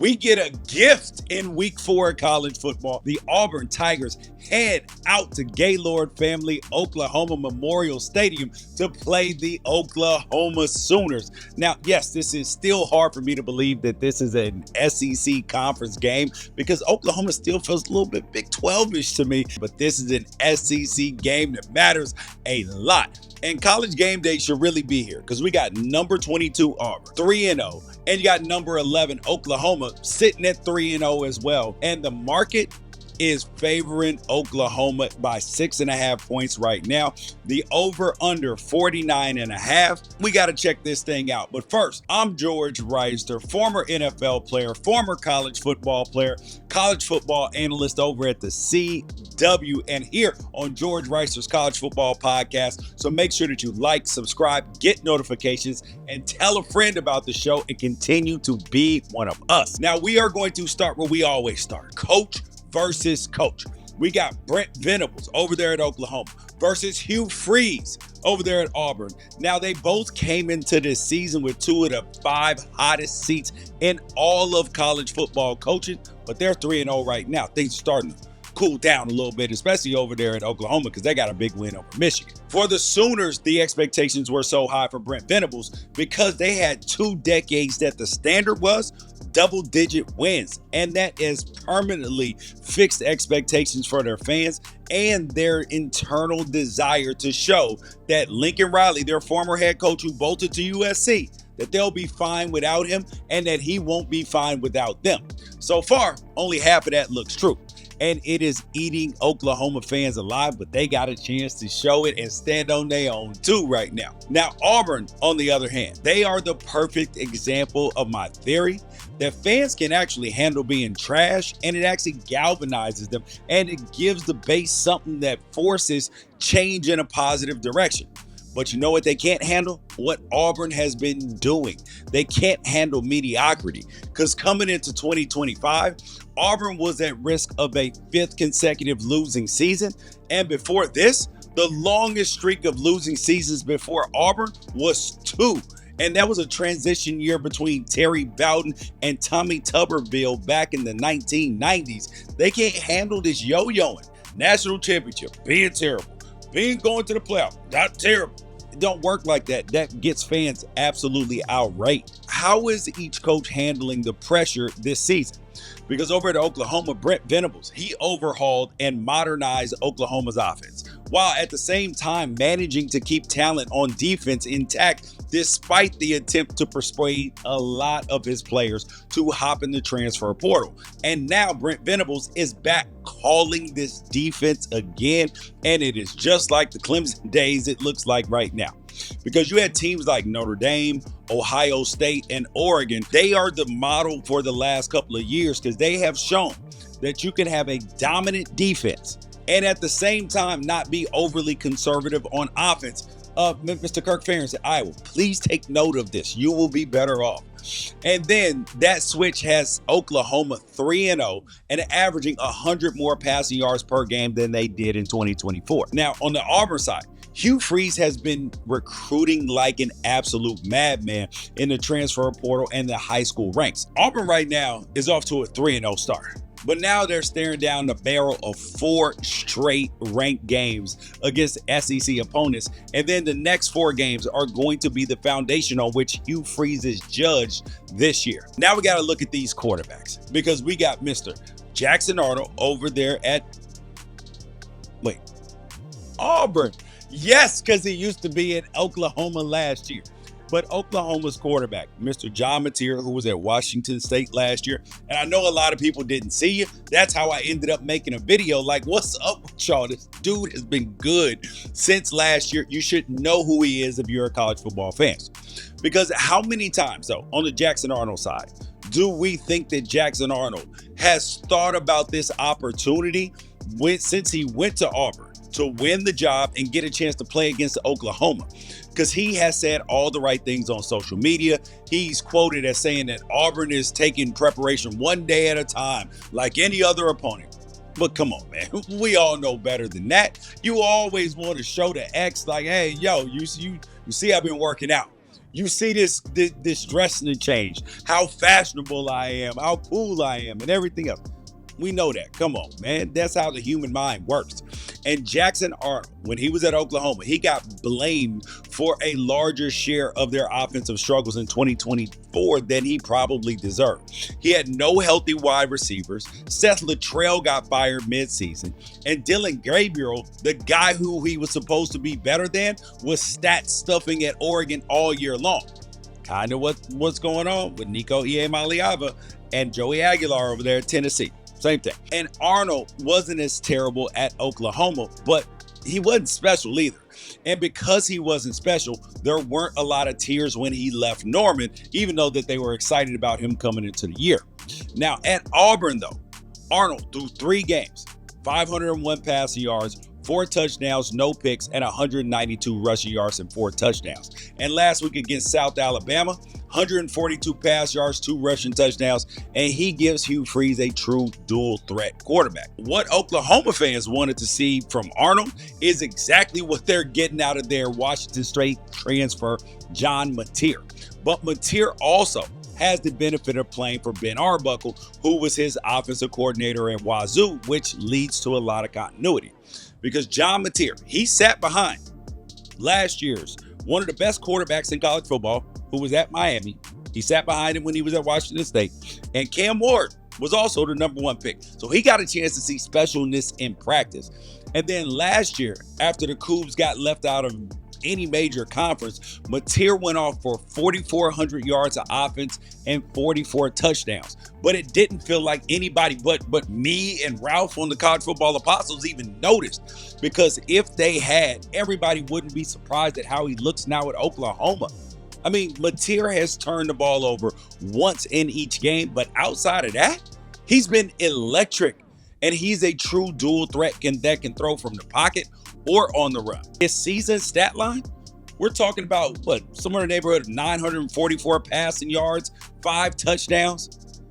We get a gift in week 4 of college football. The Auburn Tigers head out to Gaylord Family Oklahoma Memorial Stadium to play the Oklahoma Sooners. Now, yes, this is still hard for me to believe that this is an SEC conference game because Oklahoma still feels a little bit Big 12-ish to me, but this is an SEC game that matters a lot. And College Game Day should really be here because we got number 22 Auburn, 3-0, and you got number 11 Oklahoma sitting at 3-0 as well. And the market is favoring Oklahoma by 6.5 points right now. The over/under 49.5. We got to check this thing out. But first, I'm George Wrighster, former NFL player, former college football player, college football analyst over at the CW, and here on George Wrighster's College Football Podcast. So make sure that you like, subscribe, get notifications, and tell a friend about the show and continue to be one of us. Now, we are going to start where we always start. Coach versus coach. We got Brent Venables over there at Oklahoma versus Hugh Freeze over there at Auburn. Now, they both came into this season with 2 of the 5 hottest seats in all of college football coaching, but they're 3-0 right now. Things are starting to cool down a little bit, especially over there at Oklahoma because they got a big win over Michigan. For the Sooners, the expectations were so high for Brent Venables because they had 2 decades that the standard was double-digit wins, and that has permanently fixed expectations for their fans and their internal desire to show that Lincoln Riley, their former head coach who bolted to USC, that they'll be fine without him and that he won't be fine without them. So far, only half of that looks true. And it is eating Oklahoma fans alive, but they got a chance to show it and stand on their own too right now. Now, Auburn, on the other hand, they are the perfect example of my theory that fans can actually handle being trash, and it actually galvanizes them, and it gives the base something that forces change in a positive direction. But you know what they can't handle? What Auburn has been doing. They can't handle mediocrity because coming into 2025, Auburn was at risk of a 5th consecutive losing season. And before this, the longest streak of losing seasons before Auburn was 2. And that was a transition year between Terry Bowden and Tommy Tuberville back in the 1990s. They can't handle this yo-yoing. National championship, being terrible. Being going to the playoff, not terrible. It don't work like that. That gets fans absolutely outraged. How is each coach handling the pressure this season? Because over at Oklahoma, Brent Venables, he overhauled and modernized Oklahoma's offense, while at the same time managing to keep talent on defense intact despite the attempt to persuade a lot of his players to hop in the transfer portal. And now Brent Venables is back calling this defense again, and it is just like the Clemson days it looks like right now. Because you had teams like Notre Dame, Ohio State, and Oregon. They are the model for the last couple of years because they have shown that you can have a dominant defense and at the same time not be overly conservative on offense. Mr. Kirk Ferentz at Iowa, please take note of this. You will be better off. And then that switch has Oklahoma 3-0 and averaging 100 more passing yards per game than they did in 2024. Now, on the Auburn side, Hugh Freeze has been recruiting like an absolute madman in the transfer portal and the high school ranks. Auburn right now is off to a 3-0 start. But now they're staring down the barrel of 4 straight ranked games against SEC opponents. And then the next 4 games are going to be the foundation on which Hugh Freeze is judged this year. Now we got to look at these quarterbacks because we got Mr. Jackson Arnold over there at Auburn. Yes, because he used to be in Oklahoma last year. But Oklahoma's quarterback, Mr. John Mateer, who was at Washington State last year, and I know a lot of people didn't see you. That's how I ended up making a video like, what's up with y'all? This dude has been good since last year. You should know who he is if you're a college football fan. Because how many times, though, on the Jackson Arnold side, do we think that Jackson Arnold has thought about this opportunity since he went to Auburn to win the job and get a chance to play against Oklahoma? Because he has said all the right things on social media. He's quoted as saying that Auburn is taking preparation one day at a time, like any other opponent. But come on, man. We all know better than that. You always want to show the X like, hey, yo, you see I've been working out. You see this dressing change, how fashionable I am, how cool I am, and everything else. We know that. Come on, man. That's how the human mind works. And Jackson Arnold, when he was at Oklahoma, he got blamed for a larger share of their offensive struggles in 2024 than he probably deserved. He had no healthy wide receivers. Seth Luttrell got fired midseason. And Dylan Gabriel, the guy who he was supposed to be better than, was stat stuffing at Oregon all year long. Kind of what's going on with Nico Iamaleava and Joey Aguilar over there at Tennessee. Same thing. And Arnold wasn't as terrible at Oklahoma, but he wasn't special either. And because he wasn't special, there weren't a lot of tears when he left Norman, even though that they were excited about him coming into the year. Now, at Auburn, though, Arnold threw 3 games, 501 passing yards, 4 touchdowns, no picks, and 192 rushing yards and 4 touchdowns. And last week against South Alabama, 142 pass yards, 2 rushing touchdowns, and he gives Hugh Freeze a true dual threat quarterback. What Oklahoma fans wanted to see from Arnold is exactly what they're getting out of their Washington State transfer, John Mateer. But Mateer also has the benefit of playing for Ben Arbuckle, who was his offensive coordinator at Wazoo, which leads to a lot of continuity. Because John Mateer, he sat behind last year's one of the best quarterbacks in college football, who was at Miami. He sat behind him when he was at Washington State. And Cam Ward was also the #1 pick. So he got a chance to see specialness in practice. And then last year, after the Cougs got left out of any major conference, Mateer went off for 4,400 yards of offense and 44 touchdowns. But it didn't feel like anybody but me and Ralph on the College Football Apostles even noticed. Because if they had, everybody wouldn't be surprised at how he looks now at Oklahoma. I mean, Mateer has turned the ball over once in each game, but outside of that, he's been electric. And he's a true dual threat that can throw from the pocket or on the run. His season stat line, we're talking about somewhere in the neighborhood of 944 passing yards, 5 touchdowns.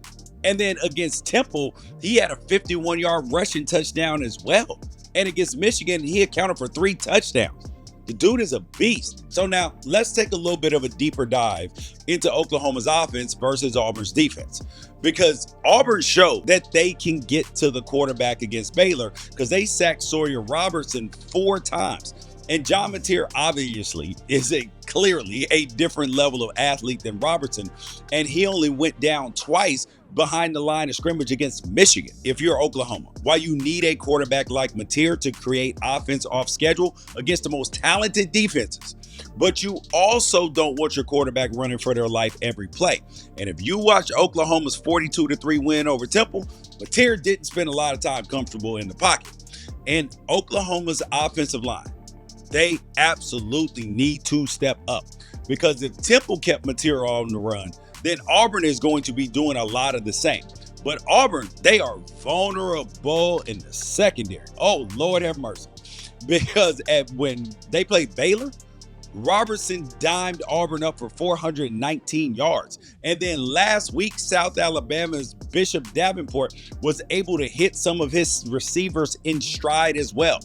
And then against Temple, he had a 51-yard rushing touchdown as well. And against Michigan, he accounted for 3 touchdowns. The dude is a beast. So now let's take a little bit of a deeper dive into Oklahoma's offense versus Auburn's defense. Because Auburn showed that they can get to the quarterback against Baylor because they sacked Sawyer Robertson 4 times. And John Mateer obviously is clearly a different level of athlete than Robertson. And he only went down twice behind the line of scrimmage against Michigan. If you're Oklahoma, while you need a quarterback like Mateer to create offense off schedule against the most talented defenses, but you also don't want your quarterback running for their life every play. And if you watch Oklahoma's 42-3 win over Temple, Mateer didn't spend a lot of time comfortable in the pocket. And Oklahoma's offensive line, they absolutely need to step up, because if Temple kept Mateer on the run, then Auburn is going to be doing a lot of the same. But Auburn, they are vulnerable in the secondary. Oh, Lord have mercy. Because when they played Baylor, Robertson dimed Auburn up for 419 yards. And then last week, South Alabama's Bishop Davenport was able to hit some of his receivers in stride as well.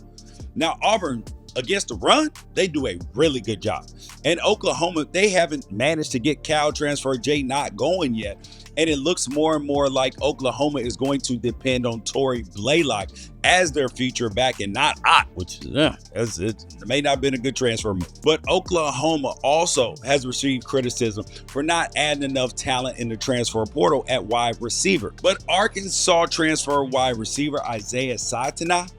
Now, Auburn, against the run, they do a really good job. And Oklahoma, they haven't managed to get Cal transfer Jay Knott going yet. And it looks more and more like Oklahoma is going to depend on Torrey Blaylock as their future back and not Ott, which it may not have been a good transfer move. But Oklahoma also has received criticism for not adding enough talent in the transfer portal at wide receiver. But Arkansas transfer wide receiver Isaiah Satana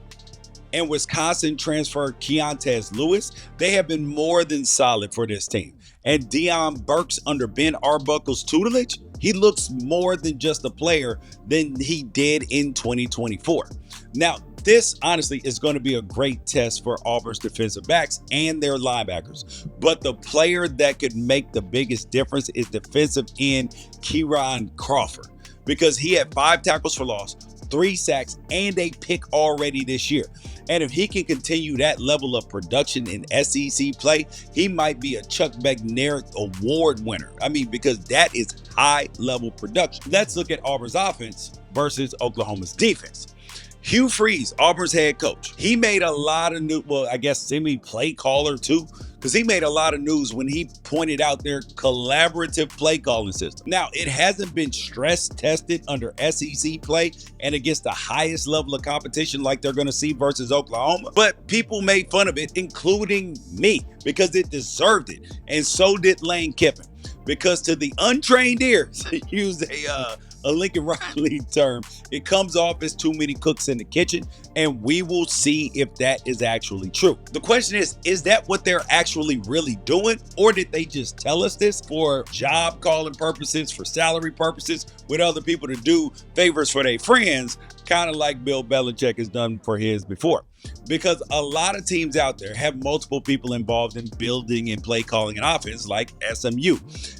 and Wisconsin transfer Keontae Lewis, they have been more than solid for this team. And Deion Burks under Ben Arbuckle's tutelage, he looks more than just a player than he did in 2024. Now, this honestly is going to be a great test for Auburn's defensive backs and their linebackers. But the player that could make the biggest difference is defensive end Kieran Crawford, because he had 5 tackles for loss, 3 sacks, and a pick already this year. And if he can continue that level of production in SEC play, he might be a Chuck Bednarik Award winner. I mean, because that is high-level production. Let's look at Auburn's offense versus Oklahoma's defense. Hugh Freeze, Auburn's head coach, he made a lot of new, well, I guess semi-play caller too, because he made a lot of news when he pointed out their collaborative play calling system. Now, it hasn't been stress tested under SEC play and against the highest level of competition like they're going to see versus Oklahoma, but people made fun of it, including me, because it deserved it, and so did Lane Kiffin. Because to the untrained ears, use a Lincoln Riley term, it comes off as too many cooks in the kitchen, and we will see if that is actually true. The question is that what they're actually really doing, or did they just tell us this for job calling purposes, for salary purposes, with other people to do favors for their friends, kind of like Bill Belichick has done for his before? Because a lot of teams out there have multiple people involved in building and play calling an offense like SMU.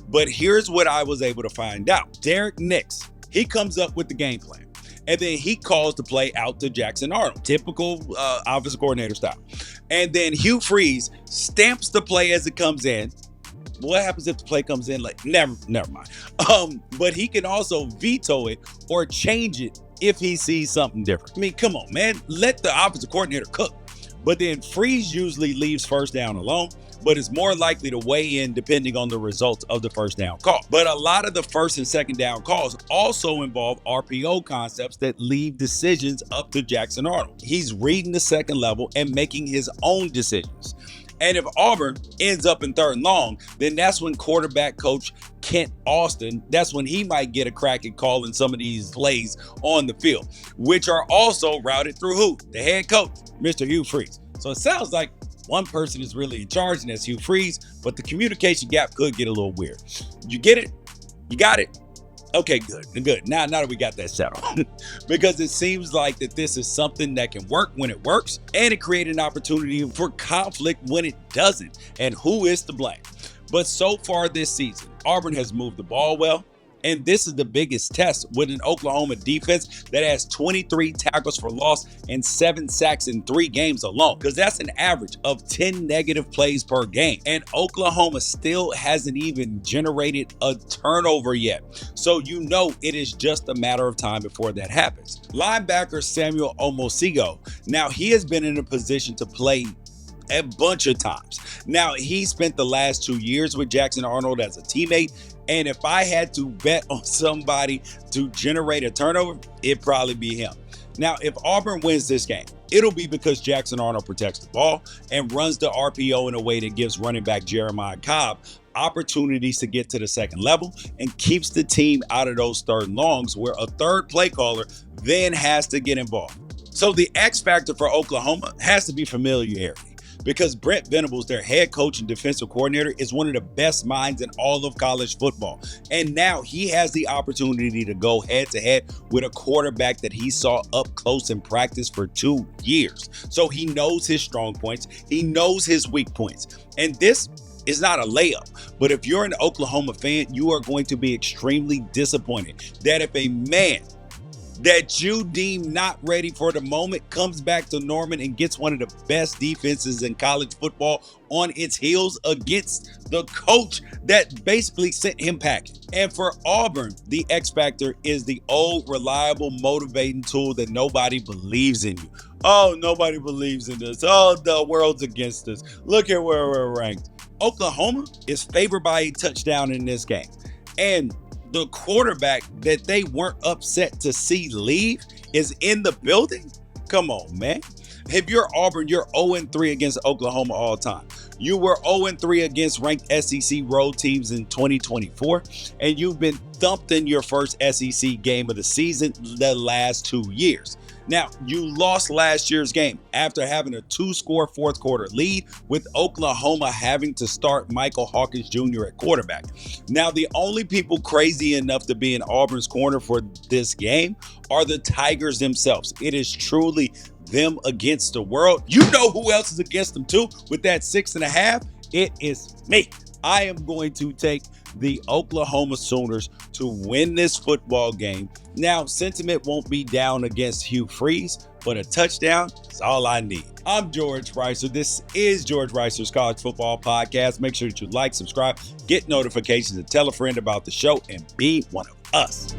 But here's what I was able to find out. Derek Nix, he comes up with the game plan, and then he calls the play out to Jackson Arnold, typical offensive coordinator style. And then Hugh Freeze stamps the play as it comes in. What happens if the play comes in late? Never mind. But he can also veto it or change it if he sees something different. I mean, come on, man. Let the offensive coordinator cook. But then Freeze usually leaves first down alone, but is more likely to weigh in depending on the results of the first down call. But a lot of the first and second down calls also involve RPO concepts that leave decisions up to Jackson Arnold. He's reading the second level and making his own decisions. And if Auburn ends up in third and long, then that's when quarterback coach Kent Austin, that's when he might get a crack at calling some of these plays on the field, which are also routed through who? The head coach, Mr. Hugh Freeze. So it sounds like one person is really in charge, and that's Hugh Freeze, but the communication gap could get a little weird. You get it? You got it? Okay, good. Now that we got that settled, because it seems like that this is something that can work when it works, and it creates an opportunity for conflict when it doesn't, and who is to blame. But so far this season, Auburn has moved the ball well, and this is the biggest test with an Oklahoma defense that has 23 tackles for loss and 7 sacks in 3 games alone, because that's an average of 10 negative plays per game. And Oklahoma still hasn't even generated a turnover yet. So you know it is just a matter of time before that happens. Linebacker Samuel Omosigo, now he has been in a position to play a bunch of times. Now, he spent the last 2 years with Jackson Arnold as a teammate, and if I had to bet on somebody to generate a turnover, it'd probably be him. Now, if Auburn wins this game, it'll be because Jackson Arnold protects the ball and runs the RPO in a way that gives running back Jeremiah Cobb opportunities to get to the second level and keeps the team out of those third and longs where a third play caller then has to get involved. So the X factor for Oklahoma has to be familiarity, because Brent Venables, their head coach and defensive coordinator, is one of the best minds in all of college football. And now he has the opportunity to go head-to-head with a quarterback that he saw up close in practice for 2 years. So he knows his strong points. He knows his weak points. And this is not a layup. But if you're an Oklahoma fan, you are going to be extremely disappointed that if a man that you deem not ready for the moment comes back to Norman and gets one of the best defenses in college football on its heels against the coach that basically sent him packing. And for Auburn, the X factor is the old, reliable, motivating tool that nobody believes in you. Oh, nobody believes in us. Oh, the world's against us. Look at where we're ranked. Oklahoma is favored by a touchdown in this game. And the quarterback that they weren't upset to see leave is in the building? Come on, man. If you're Auburn, you're 0-3 against Oklahoma all time. You were 0-3 against ranked SEC road teams in 2024, and you've been thumped in your first SEC game of the season the last 2 years. Now, you lost last year's game after having a 2-score fourth quarter lead, with Oklahoma having to start Michael Hawkins Jr. at quarterback. Now, the only people crazy enough to be in Auburn's corner for this game are the Tigers themselves. It is truly them against the world. You know who else is against them too with that 6.5? It is me. I am going to take the Oklahoma Sooners to win this football game. Now, sentiment won't be down against Hugh Freeze, but a touchdown is all I need. I'm George Wrighster. This is George Wrighster's College Football Podcast. Make sure that you like, subscribe, get notifications, and tell a friend about the show, and be one of us.